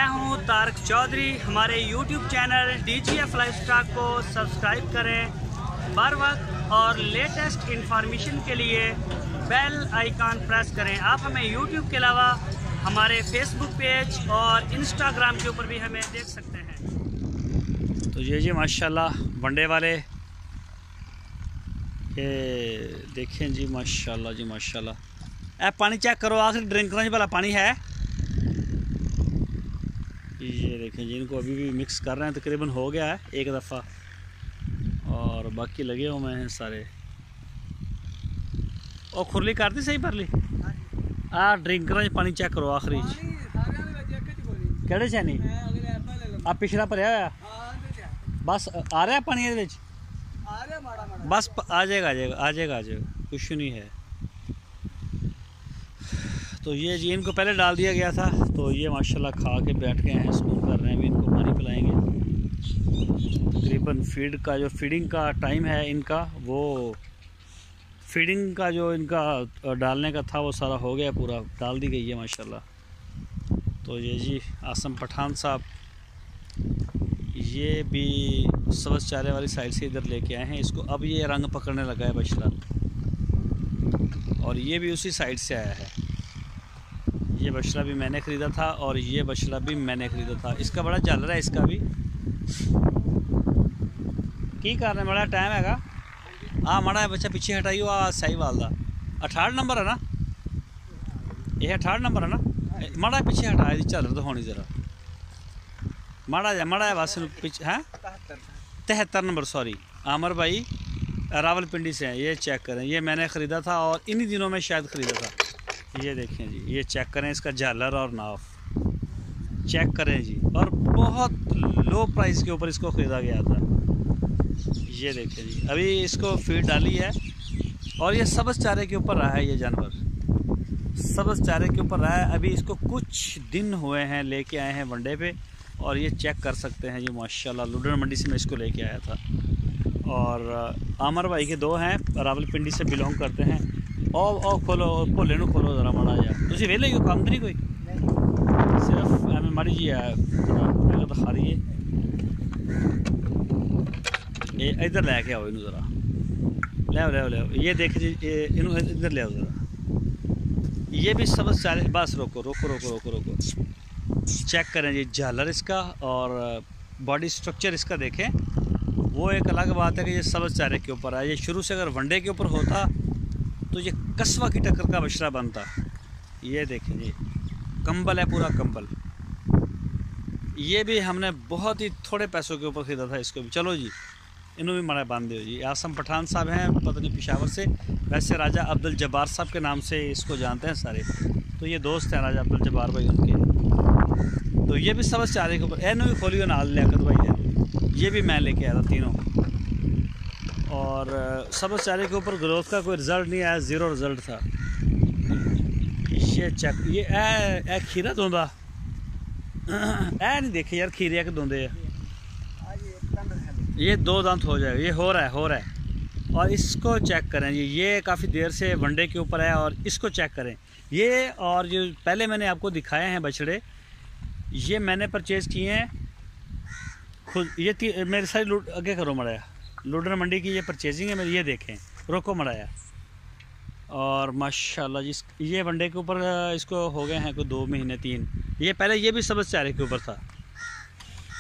हूं तारक चौधरी। हमारे YouTube channel DGF lifestyle को सब्सक्राइब करें बर वक्त और लेटेस्ट इंफॉर्मेशन के लिए बेल आइकॉन प्रेस करें। आप हमें YouTube के अलावा हमारे Facebook पेज और Instagram के ऊपर भी हमें देख सकते हैं। तो ये जी माशाल्लाह वनडे वाले ये देखें जी माशाल्लाह जी माशाल्लाह। ऐ पानी चेक करो, आखिर ड्रिंक करने वाला पानी है। ये देखें जी, इनको अभी भी मिक्स कर रहे हैं, तकरीबन हो गया है एक दफ़ा और बाकी लगे हुए हैं सारे। और खुरली करती सही परली ड्रिंक करने पानी चेक करो आखिरी केड़े चैनी आ पिछला भरया होया बस आ रहा है पानी ये बस आ जाएगा कुछ नहीं है। तो ये जी इनको पहले डाल दिया गया था, तो ये माशाल्लाह खा के बैठ गए हैं, सुकून कर रहे हैं। अभी इनको पानी पिलाएंगे। तकरीबन फीडिंग का टाइम है इनका, वो फीडिंग का जो इनका डालने का था वो सारा हो गया, पूरा डाल दी गई है माशाल्लाह। तो ये जी आसम पठान साहब ये भी सब्ज़ चारे वाली साइड से इधर लेके आए हैं इसको। अब ये रंग पकड़ने लगा है बछड़ा, और ये भी उसी साइड से आया है। ये बछड़ा भी मैंने ख़रीदा था और ये बछड़ा भी मैंने ख़रीदा था। इसका बड़ा चल रहा है, इसका भी की करने बड़ा टाइम हैगा। माड़ा है बच्चा पीछे हटाइयो। सही वाल दा 18 नंबर है ना, ये 18 नंबर है ना। माड़ा पीछे हटा दी चल तो होनी ज़रा माड़ा है बस पीछे है 73 नंबर सॉरी। आमर भाई रावलपिंडी से हैं। ये चेक करें, ये मैंने ख़रीदा था और इन्हीं दिनों में शायद ख़रीदा था। ये देखें जी, ये चेक करें इसका झालर और नाफ चेक करें जी, और बहुत लो प्राइस के ऊपर इसको ख़रीदा गया था। ये देखें जी, अभी इसको फीड डाली है और ये सब्ज़ चारे के ऊपर रहा है। ये जानवर सब्ज़ चारे के ऊपर रहा है। अभी इसको कुछ दिन हुए हैं लेके आए हैं वनडे पे, और ये चेक कर सकते हैं जी माशाल्लाह। लुधियाना मंडी से मैं इसको लेके आया था। और आमर भाई के दो हैं, रावलपिंडी से बिलोंग करते हैं। और खोलो भोले नू खोलो जरा माड़ा जा, तुम वेले हो काम तो नहीं कोई, सिर्फ एवं माड़ी जी है दिखा रही है। ये इधर लैके आओ इनू जरा, ले ये देख जी, इनू इधर ले आओ जरा। ये भी सब्ज़ चारे बस रोको चेक करें जी झालर इसका और बॉडी स्ट्रक्चर इसका देखें। वो एक अलग बात है कि ये सब्ज़ चारे के ऊपर है। ये शुरू से अगर वनडे के ऊपर होता तो ये कस्बा की टक्कर का बछड़ा बनता। ये देखें जी, कंबल है पूरा कंबल। ये भी हमने बहुत ही थोड़े पैसों के ऊपर ख़रीदा था इसको भी। चलो जी इन्हों भी माड़ा बांध दो जी। आसम पठान साहब हैं, पता नहीं पेशावर से, वैसे राजा अब्दुल जब्बार साहब के नाम से इसको जानते हैं सारे। तो ये दोस्त हैं राजा अब्दुल जब्बार भाई उनके। तो ये भी सब्ज़ चारे के ऊपर एनू भी खोलियो नाल लियाकत भाई है। ये भी मैं लेके आया था तीनों, और सब्ज़ चारे के ऊपर ग्रोथ का कोई रिज़ल्ट नहीं आया, ज़ीरो रिज़ल्ट था। ये चेक, ये ए खीरा दोंदा नहीं देखे यार, खीरे के दोंदे है। ये 2 दांत हो जाएगा, ये हो रहा है। और इसको चेक करें जी, ये काफ़ी देर से वनडे के ऊपर है, और इसको चेक करें। ये और जो पहले मैंने आपको दिखाए हैं बछड़े, ये मैंने परचेज़ किए हैं खुद। ये मेरे सारी आगे करो मड़ाया, लुधियाना मंडी की ये परचेजिंग है मेरी। ये देखें रोको मड़ाया, और माशाल्लाह जी ये वनडे के ऊपर इसको हो गए हैं कोई 2 महीने 3। ये पहले ये भी सब्ज़ चारे के ऊपर था।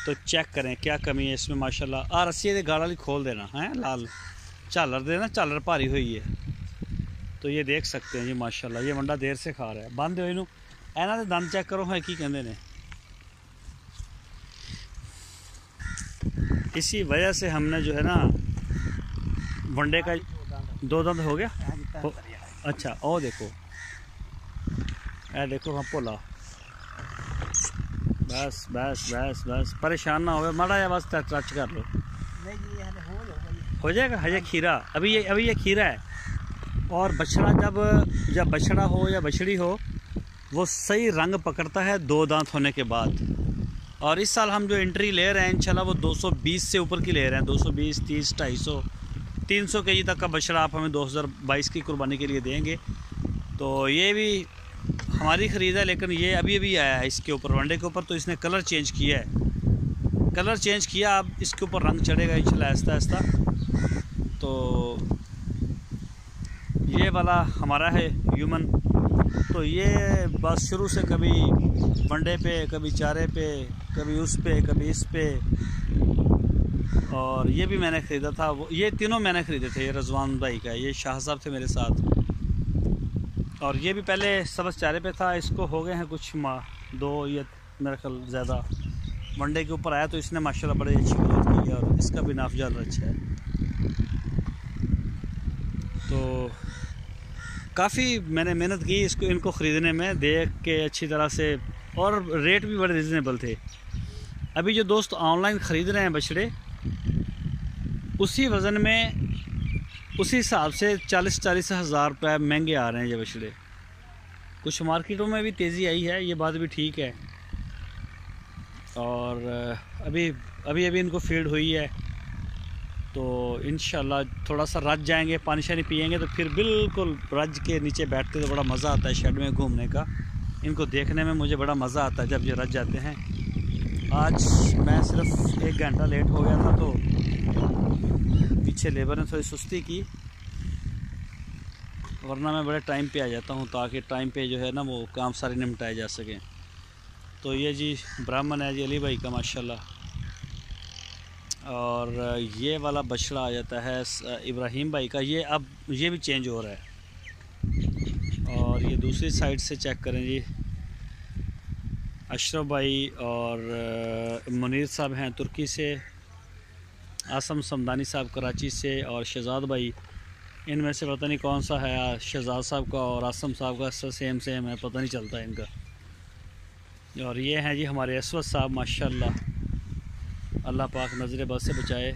तो चेक करें क्या कमी है इसमें माशाल्लाह। रस्सी दे गाल वाली खोल देना है, लाल झालर देना, झालर भारी हुई है। तो ये देख सकते हैं जी माशाल्लाह। ये वंडा देर से खा रहा है, बंद हो इनू इन्हों के दंद चेक करो है की कहते हैं। इसी वजह से हमने जो है ना वनडे का 2 दांत हो गया। अच्छा ओ देखो, देखो हाँ भोला बस परेशान ना हो, माड़ा या बस टच कर लो, हो जाएगा। हजे खीरा अभी ये खीरा है। और बछड़ा जब बछड़ा हो या बछड़ी हो, वो सही रंग पकड़ता है 2 दांत होने के बाद। और इस साल हम जो एंट्री ले रहे हैं इंशाल्लाह वो 220 से ऊपर की ले रहे हैं। 220, 30, 250, 300 kg तक का बछड़ा आप हमें 2022 की कुर्बानी के लिए देंगे। तो ये भी हमारी ख़रीद है, लेकिन ये अभी अभी आया है इसके ऊपर, वनडे के ऊपर। तो इसने कलर चेंज किया है, कलर चेंज किया, अब इसके ऊपर रंग चढ़ेगा इंशाल्लाह आहिस्ता आहिस्ता। तो ये वाला हमारा है ह्यूमन। तो ये बस शुरू से कभी वनडे पे, कभी चारे पे, कभी उस पे, कभी इस पे। और ये भी मैंने ख़रीदा था, वो ये तीनों मैंने ख़रीदे थे। ये रज़वान भाई का, ये शाह साहब थे मेरे साथ। और ये भी पहले सबस चारे पे था, इसको हो गए हैं कुछ माह 2 या मेरा ख्याल ज़्यादा। वनडे के ऊपर आया तो इसने माशाल्लाह बड़ी अच्छी ग्रोथ की है, और इसका भी नाफजाल अच्छा है। तो काफ़ी मैंने मेहनत की इसको, इनको ख़रीदने में, देख के अच्छी तरह से, और रेट भी बड़े रिजनेबल थे। अभी जो दोस्त ऑनलाइन ख़रीद रहे हैं बछड़े, उसी वज़न में, उसी हिसाब से 40-40 हज़ार रुपये महंगे आ रहे हैं ये बछड़े। कुछ मार्केटों में भी तेज़ी आई है, ये बात भी ठीक है। और अभी इनको फीड हुई है, तो इंशाल्लाह थोड़ा सा रज जाएंगे, पानी शानी पिएंगे, तो फिर बिल्कुल रज के नीचे बैठ के तो बड़ा मज़ा आता है शेड में घूमने का। इनको देखने में मुझे बड़ा मज़ा आता है जब ये रज जाते हैं। आज मैं सिर्फ 1 घंटा लेट हो गया था, तो पीछे लेबर ने थोड़ी सुस्ती की, वरना मैं बड़े टाइम पे आ जाता हूँ, ताकि टाइम पे जो है ना वो काम सारे निपटाए जा सकें। तो ये जी ब्राह्मण है जी अली भाई का माशाल्लाह। और ये वाला बछड़ा आ जाता है इब्राहिम भाई का। ये अब ये भी चेंज हो रहा है। और ये दूसरी साइड से चेक करें जी, अशरफ भाई और मुनीर साहब हैं तुर्की से, आसम समदानी साहब कराची से, और शहजाद भाई, इनमें से पता नहीं कौन सा है, शहजाद साहब का और आसम साहब का सेम है, पता नहीं चलता इनका। और ये हैं जी हमारे असवद साहब माशाल्लाह, अल्लाह पाक नज़र बद से बचाए।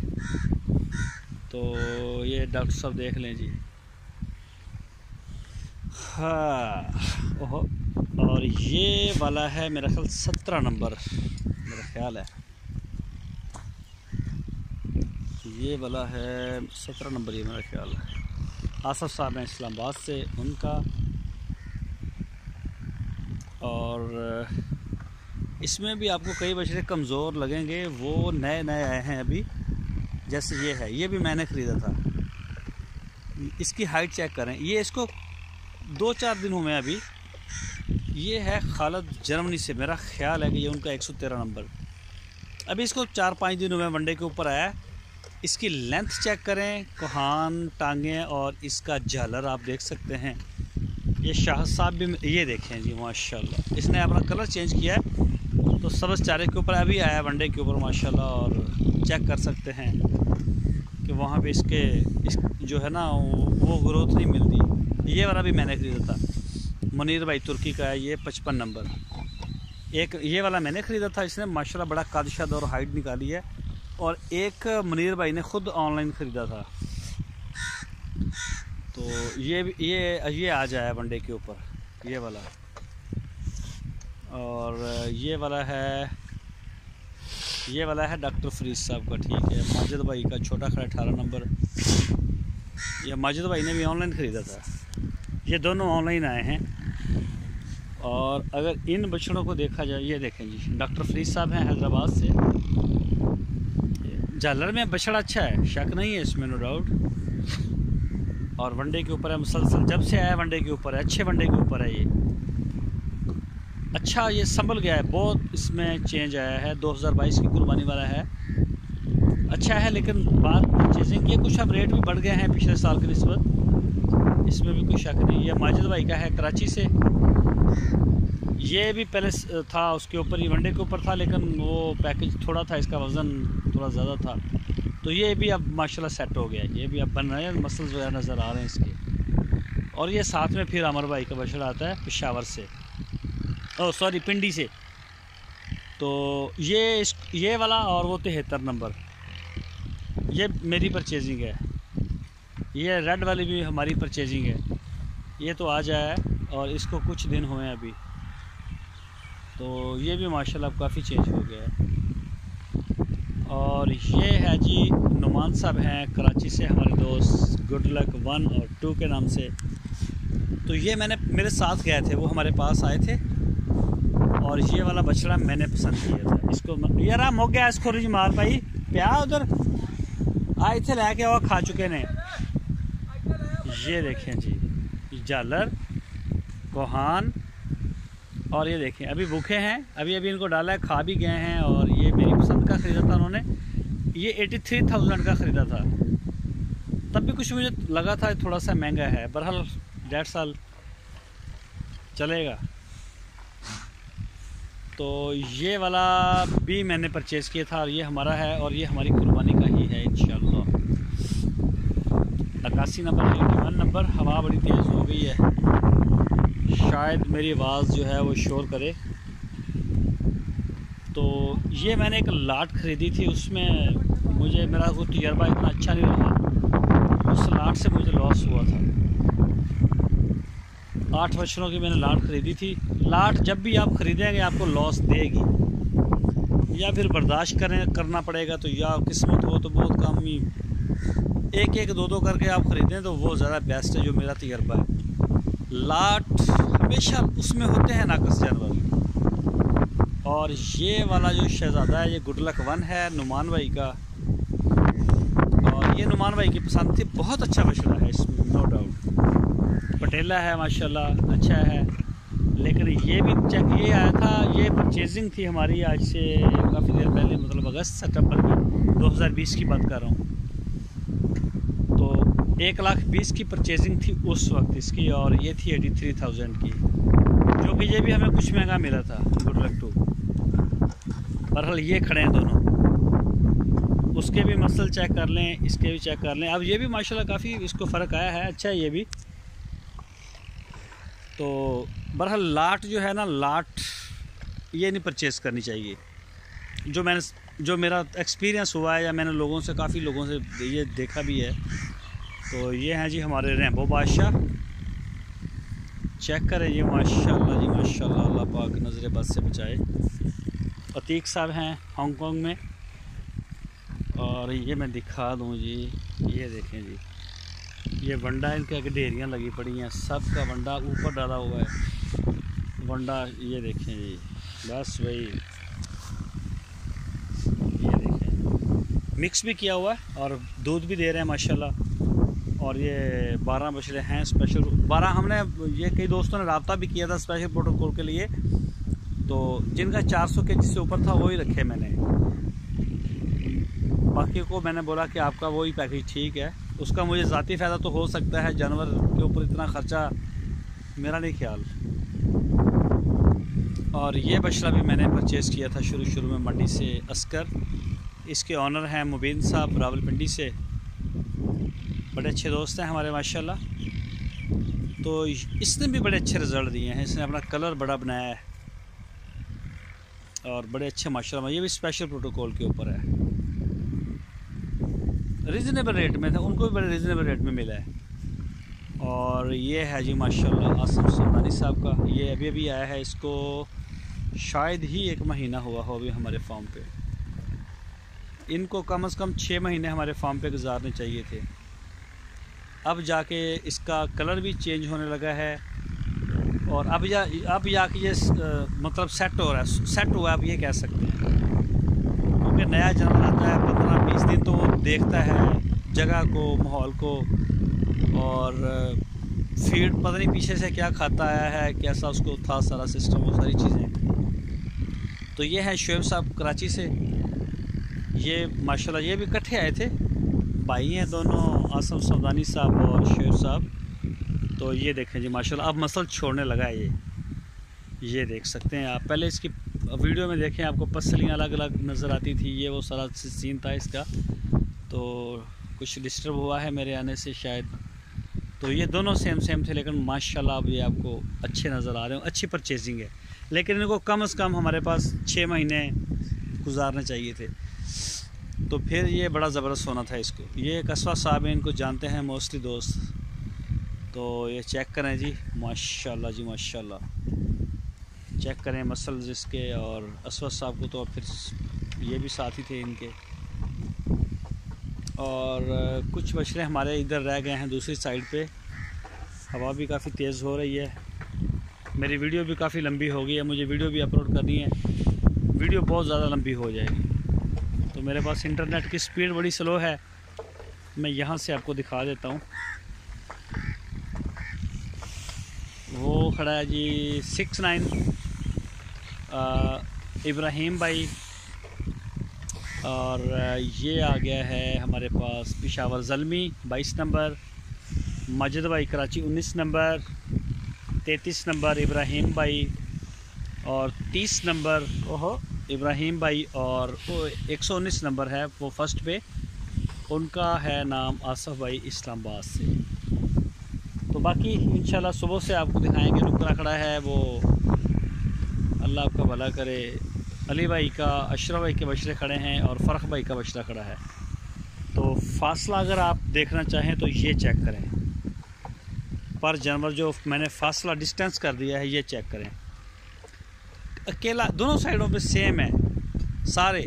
तो ये डॉक्टर साहब देख लें जी, हाँ ओहो। और ये वाला है मेरा ख्याल 17 नंबर, मेरा ख्याल है ये वाला है 17 नंबर, ये मेरा ख्याल है। आसफ साहब हैं इस्लामाबाद से, उनका। और इसमें भी आपको कई बछड़े कमज़ोर लगेंगे, वो नए नए आए हैं अभी। जैसे ये है, ये भी मैंने ख़रीदा था। इसकी हाइट चेक करें, ये इसको 2-4 दिन हुए अभी। ये है खालिद जर्मनी से, मेरा ख्याल है कि ये उनका 113 नंबर। अभी इसको 4-5 दिन हुए वनडे के ऊपर आया। इसकी लेंथ चेक करें, कोहान, टांगें, और इसका झालर आप देख सकते हैं। ये शाह साहब भी, ये देखें जी माशाल्लाह, इसने अपना कलर चेंज किया है। तो सबस चारे के ऊपर अभी आया वनडे के ऊपर माशाल्लाह। और चेक कर सकते हैं कि वहाँ पे इसके जो है ना वो ग्रोथ नहीं मिलती। ये वाला भी मैंने ख़रीदा था, मुनीर भाई तुर्की का है, ये 55 नंबर। एक ये वाला मैंने ख़रीदा था, इसने माशाल्लाह बड़ा कद और हाइट निकाली है। और एक मुनीर भाई ने ख़ुद ऑनलाइन ख़रीदा था। तो ये आ जाए वनडे के ऊपर, ये वाला। और ये वाला है डॉक्टर फरीद साहब का, ठीक है। माजिद भाई का छोटा खड़ा 18 नंबर, ये माजिद भाई ने भी ऑनलाइन ख़रीदा था। ये दोनों ऑनलाइन आए हैं। और अगर इन बछड़ों को देखा जाए, ये देखें जी, डॉक्टर फरीद साहब हैं हैदराबाद से। झालर में बछड़ा अच्छा है, शक नहीं है इसमें, नो डाउट। और वनडे के ऊपर है मुसलसल, जब से आया वनडे के ऊपर है, अच्छे वनडे के ऊपर है ये। अच्छा ये संभल गया है, बहुत इसमें चेंज आया है। 2022 की कुर्बानी वाला है, अच्छा है। लेकिन बात परचेजिंग की, कुछ अब रेट भी बढ़ गए हैं पिछले साल की निस्बत, इसमें भी कोई शक नहीं। ये माजिद भाई का है कराची से। ये भी पहले था उसके ऊपर, ये वनडे के ऊपर था, लेकिन वो पैकेज थोड़ा था, इसका वज़न थोड़ा ज़्यादा था। तो ये भी अब माशाल्लाह सेट हो गया, ये भी अब बन रहे हैं, मसल्स वगैरह नज़र आ रहे हैं इसके। और ये साथ में फिर अमर भाई का बछड़ा आता है पेशावर से, ओह सॉरी पिंडी से। तो ये वाला और वो 73 नंबर, ये मेरी परचेजिंग है। ये रेड वाली भी हमारी परचेजिंग है। ये तो आ जाए, और इसको कुछ दिन हुए हैं अभी। तो ये भी माशाल्लाह काफ़ी चेंज हो गया है। और ये है जी नुमान साहब हैं कराची से, हमारे दोस्त, गुड लक 1 और 2 के नाम से। तो ये मैंने मेरे साथ गए थे, वो हमारे पास आए थे और ये वाला बछड़ा मैंने पसंद किया था। इसको यार हो गया, इसको रिज मार पाई प्या उधर आए थे लैके और खा चुके ने। ये देखें जी जालर कोहान, और ये देखें अभी भूखे हैं, अभी इनको डाला है, खा भी गए हैं। और ये मेरी पसंद का ख़रीदा था उन्होंने, ये 83,000 का ख़रीदा था। तब भी कुछ मुझे लगा था थोड़ा सा महंगा है, बहरहाल 1.5 साल चलेगा। तो ये वाला भी मैंने परचेज़ किया था और ये हमारा है और ये हमारी कुर्बानी का ही है इंशाल्लाह। 81 नंबर 81 नंबर। हवा बड़ी तेज़ हो गई है, शायद मेरी आवाज़ जो है वो शोर करे। तो ये मैंने एक लाट ख़रीदी थी, उसमें मुझे मेरा वो तजर्बा इतना अच्छा नहीं रहा, उस लाट से मुझे लॉस हुआ था। 8 बछड़ों की मैंने लाट ख़रीदी थी। लाट जब भी आप ख़रीदेंगे आपको लॉस देगी, या फिर बर्दाश्त करना पड़ेगा। तो या किस्मत हो तो बहुत कम ही, एक एक दो करके आप ख़रीदें तो वो ज़्यादा बेस्ट है, जो मेरा तजर्बा है। लाट हमेशा उसमें होते हैं नाकस जानवर। और ये वाला जो शहज़ादा है ये गुड लक 1 है नुमान भाई का, और ये नुमान भाई की पसंद थी। बहुत अच्छा बछड़ा है इसमें नो डाउट, पटेला है माशाल्लाह, अच्छा है। लेकिन ये भी ये आया था, ये परचेजिंग थी हमारी आज से काफ़ी देर पहले, मतलब अगस्त सितंबर की 2020 की बात कर रहा हूँ। तो 1,20,000 की परचेजिंग थी उस वक्त इसकी, और ये थी 83,000 की, जो कि ये भी हमें कुछ महंगा मिला था गुड लक 2। बहरहाल ये खड़े हैं दोनों, उसके भी मसल चेक कर लें, इसके भी चेक कर लें। अब ये भी माशाल्लाह काफ़ी इसको फ़र्क आया है, अच्छा है ये भी। तो बहरहाल लाट जो है ना, लाट ये नहीं परचेज़ करनी चाहिए। जो मेरा एक्सपीरियंस हुआ है, या मैंने लोगों से काफ़ी लोगों से ये देखा भी है। तो ये हैं जी हमारे रैम्बो बादशाह, चेक करें ये माशाल्लाह जी माशाल्लाह, अल्लाह पाक नज़र बद से बचाए। अतीक साहब हैं हांगकांग में, और ये मैं दिखा दूँ जी, ये देखें जी, ये वंडा इनके आगे ढेरियाँ लगी पड़ी हैं, सब का वंडा ऊपर डाला हुआ है वंडा। ये देखें जी, बस वही ये देखें, मिक्स भी किया हुआ है और दूध भी दे रहे हैं माशाल्लाह। और ये 12 बछड़े हैं स्पेशल 12। हमने ये कई दोस्तों ने रब्ता भी किया था स्पेशल प्रोटोकॉल के लिए, तो जिनका 400 kg से ऊपर था वही रखे मैंने। बाकी को मैंने बोला कि आपका वही पैकेज ठीक है, उसका मुझे ज़ाती फ़ायदा तो हो सकता है, जानवर के ऊपर इतना ख़र्चा मेरा नहीं ख्याल। और ये बछड़ा भी मैंने परचेज़ किया था शुरू में मंडी से, अस्कर। इसके ऑनर हैं मुबीन साहब रावलपिंडी से, बड़े अच्छे दोस्त हैं हमारे माशाल्लाह। तो इसने भी बड़े अच्छे रिज़ल्ट दिए हैं, इसने अपना कलर बड़ा बनाया है और बड़े अच्छे माशाल्लाह। ये भी स्पेशल प्रोटोकॉल के ऊपर है, रीज़नेबल रेट में था, उनको भी बड़े रीज़नेबल रेट में मिला है। और ये है जी माशाल्लाह आसिम सुल्तानी साहब का, ये अभी आया है, इसको शायद ही 1 महीना हुआ हो अभी हमारे फार्म पे। इनको कम से कम 6 महीने हमारे फार्म पे गुजारने चाहिए थे, अब जाके इसका कलर भी चेंज होने लगा है। और अब जाके ये मतलब सेट हो रहा है, सेट हुआ है, आप ये कह सकते हैं। क्योंकि नया जानवर आता है 15-20 दिन तो वो देखता है जगह को, माहौल को, और फीड पता नहीं पीछे से क्या खाता आया है, कैसा उसको था सारा सिस्टम, वो सारी चीज़ें। तो ये है शोएब साहब कराची से, ये माशाल्लाह ये भी इकट्ठे आए थे, भाई हैं दोनों, आसिम सुल्तानी साहब और शोएब साहब। तो ये देखें जी माशाल्लाह अब मसल छोड़ने लगा है ये देख सकते हैं आप। पहले इसकी वीडियो में देखें आपको पसलियाँ अलग अलग नज़र आती थी, ये वो सारा सीन था इसका। तो कुछ डिस्टर्ब हुआ है मेरे आने से शायद। तो ये दोनों सेम थे, लेकिन माशाल्लाह अब ये आपको अच्छे नज़र आ रहे हैं, अच्छी परचेजिंग है। लेकिन इनको कम से कम हमारे पास 6 महीने गुजारने चाहिए थे, तो फिर ये बड़ा ज़बरदस्त होना था इसको। ये कस्बा साहब हैं, इनको जानते हैं मोस्टली दोस्त। तो ये चेक करें जी माशाल्लाह जी माशाल्लाह, चेक करें मसल्स इसके। और असवद साहब को तो फिर ये भी साथ ही थे इनके। और कुछ बछड़े हमारे इधर रह गए हैं दूसरी साइड पे, हवा भी काफ़ी तेज़ हो रही है। मेरी वीडियो भी काफ़ी लंबी हो गई है, मुझे वीडियो भी अपलोड करनी है, वीडियो बहुत ज़्यादा लंबी हो जाएगी। तो मेरे पास इंटरनेट की स्पीड बड़ी स्लो है, मैं यहाँ से आपको दिखा देता हूँ। वो खड़ा है जी 69 इब्राहिम भाई, और ये आ गया है हमारे पास पेशावर ज़ल्मी 22 नंबर, माजिद भाई कराची 19 नंबर, 33 नंबर इब्राहिम भाई, और 30 नंबर ओहो इब्राहिम भाई, और 119 नंबर है वो फर्स्ट पे, उनका है नाम आसफ़ भाई इस्लामाबाद से। तो बाकी इंशाल्लाह सुबह से आपको दिखाएंगे। नुकरा खड़ा है वो, अल्लाह आपका भला करे, अली भाई का, अशरफ भाई के बछड़े खड़े हैं और फ़र्क भाई का बछड़ा खड़ा है। तो फासला अगर आप देखना चाहें तो ये चेक करें, पर जानवर जो मैंने फासला डिस्टेंस कर दिया है ये चेक करें। अकेला दोनों साइडों पे सेम है सारे,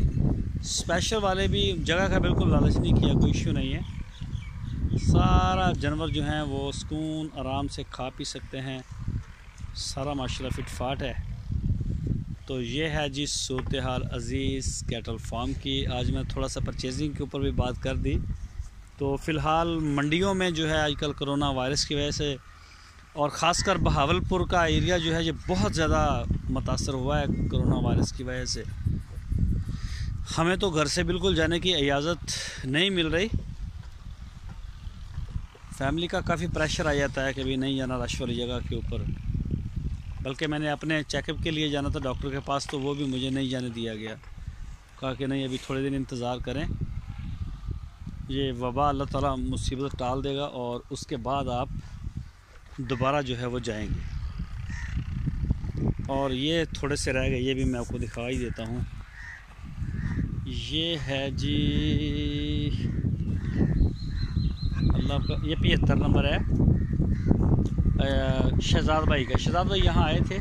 स्पेशल वाले भी जगह का बिल्कुल लालच नहीं किया, कोई इशू नहीं है। सारा जानवर जो हैं वो सुकून आराम से खा पी सकते हैं, सारा माशाल्लाह फिट फाट है। तो ये है जी सूरत हाल अज़ीज़ कैटल फार्म की। आज मैं थोड़ा सा परचेजिंग के ऊपर भी बात कर दी। तो फ़िलहाल मंडियों में जो है आजकल कोरोना वायरस की वजह से, और ख़ासकर बहावलपुर का एरिया जो है ये बहुत ज़्यादा मुतासर हुआ है कोरोना वायरस की वजह से। हमें तो घर से बिल्कुल जाने की इजाज़त नहीं मिल रही, फैमिली का काफ़ी प्रेशर आ जाता है कि भी नहीं जाना रश वाली जगह के ऊपर। बल्कि मैंने अपने चेकअप के लिए जाना था डॉक्टर के पास, तो वो भी मुझे नहीं जाने दिया गया, कहा कि नहीं अभी थोड़े दिन इंतज़ार करें, ये वबा अल्लाह ताला मुसीबत टाल देगा और उसके बाद आप दोबारा जो है वो जाएंगे। और ये थोड़े से रह गए, ये भी मैं आपको दिखा ही देता हूँ। ये है जी अल्लाह का, ये 75 नंबर है शहजाद भाई का। शहजाद भाई यहाँ आए थे।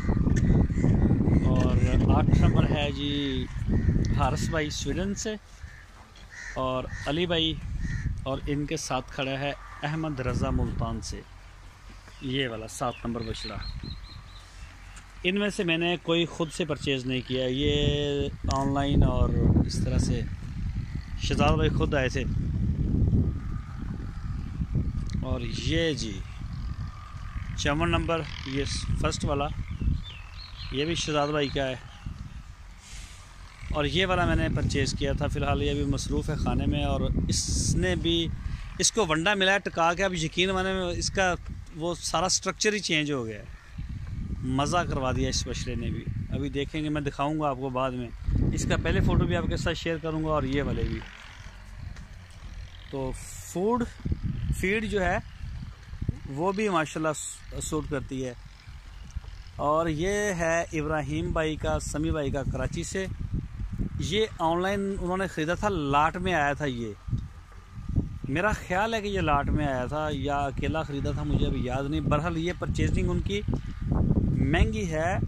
और 8 नंबर है जी हारिस भाई स्वीडन से, और अली भाई, और इनके साथ खड़ा है अहमद रज़ा मुल्तान से, ये वाला 7 नंबर बछड़ा। इनमें से मैंने कोई ख़ुद से परचेज़ नहीं किया, ये ऑनलाइन और इस तरह से शहजाद भाई ख़ुद आए थे। और ये जी 54 नंबर, ये फर्स्ट वाला, ये भी शहजाद भाई का है। और ये वाला मैंने परचेज़ किया था, फ़िलहाल ये भी मसरूफ़ है खाने में, और इसने भी, इसको वंडा मिला है टका के। अब यकीन माने में इसका वो सारा स्ट्रक्चर ही चेंज हो गया है, मज़ा करवा दिया इस बछड़े ने भी। अभी देखेंगे, मैं दिखाऊंगा आपको बाद में, इसका पहले फ़ोटो भी आपके साथ शेयर करूंगा, और ये वाले भी। तो फीड जो है वो भी माशाल्लाह सूट करती है। और ये है इब्राहिम भाई का, समी भाई का कराची से। ये ऑनलाइन उन्होंने ख़रीदा था, लाट में आया था। ये मेरा ख्याल है कि ये लाट में आया था या अकेला ख़रीदा था, मुझे अभी याद नहीं। बहरहाल ये परचेजिंग उनकी महंगी है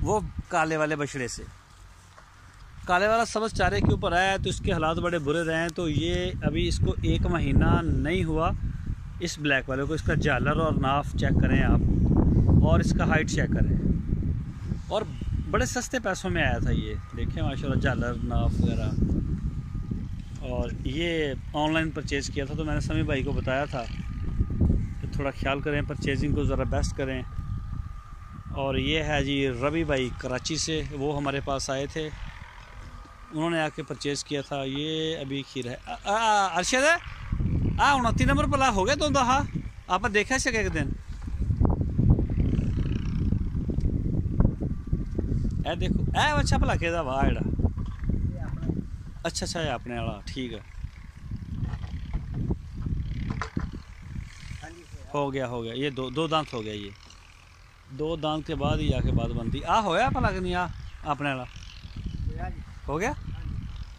वो काले वाले बछड़े से। काले वाला सब्ज़ चारे के ऊपर आया है तो इसके हालात बड़े बुरे रहे हैं। तो ये अभी इसको 1 महीना नहीं हुआ इस ब्लैक वाले को। इसका झालर और नाफ चेक करें आप, और इसका हाइट चेक करें। और बड़े सस्ते पैसों में आया था ये, देखें माशाल्लाह झालर नाफ वगैरह। और ये ऑनलाइन परचेज़ किया था, तो मैंने समी भाई को बताया था कि थोड़ा ख्याल करें, परचेजिंग को ज़रा बेस्ट करें। और ये है जी रवि भाई कराची से, वो हमारे पास आए थे, उन्होंने आके परचेज़ किया था। ये अभी खीर है अरशद है 29 नंबर भला हो गया तो हाँ आप देखा से एक दिन ए देखो ए अच्छा भला कहदा वाह एड़ा अच्छा है अपने वाला ठीक है हो गया ये दो दांत हो गया। ये 2 दांत के बाद ही आके बात बनती आ होया भला कि नहीं आ अपने वाला हो गया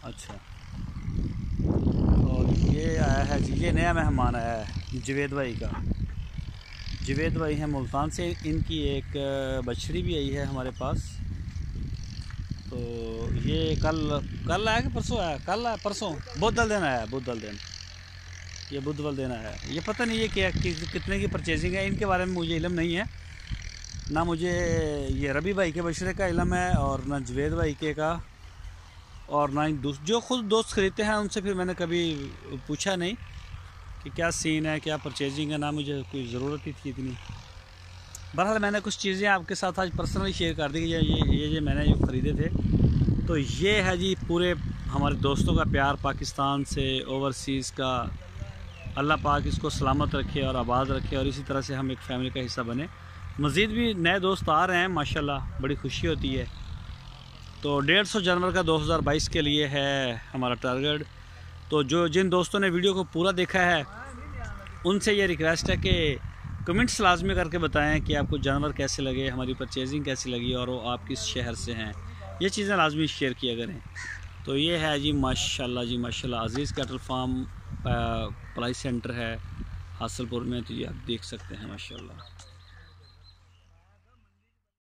अच्छा। और ये आया है जी, ये नया मेहमान आया है जवेद भाई का। जवेद भाई हैं मुल्तान से, इनकी एक बछड़ी भी आई है हमारे पास। तो ये कल आया कि परसों आया? कल आया परसों बुधल दिन आया, बुधल दिन। ये बुधवार देना है। ये पता नहीं है क्या कितने की परचेजिंग है, इनके बारे में मुझे इल्म नहीं है। ना मुझे ये रबी भाई के बशरे का इल्म है और ना जवेद भाई के का, और ना ही जो खुद दोस्त ख़रीदते हैं उनसे फिर मैंने कभी पूछा नहीं कि क्या सीन है, क्या परचेजिंग है, ना मुझे कोई ज़रूरत ही थी इतनी। बहरहाल मैंने कुछ चीज़ें आपके साथ आज पर्सनली शेयर कर दी कि ये मैंने जो ख़रीदे थे। तो ये है जी पूरे हमारे दोस्तों का प्यार पाकिस्तान से ओवरसीज़ का। अल्लाह पाक इसको सलामत रखे और आबाद रखे और इसी तरह से हम एक फ़ैमिली का हिस्सा बने। मज़ीद भी नए दोस्त आ रहे हैं माशाल्लाह, बड़ी खुशी होती है। तो 150 जनवरी का 2022 के लिए है हमारा टारगेट। तो जिन दोस्तों ने वीडियो को पूरा देखा है उनसे ये रिक्वेस्ट है कि कमेंट्स लाजमी करके बताएं कि आपको जानवर कैसे लगे, हमारी परचेजिंग कैसी लगी और वो आप किस शहर से हैं। ये चीज़ें लाजमी शेयर किया करें। तो ये है जी माशाल्लाह अज़ीज़ कैटल फार्म प्राइस सेंटर है हासलपुर में। तो ये आप देख सकते हैं माशाल्लाह।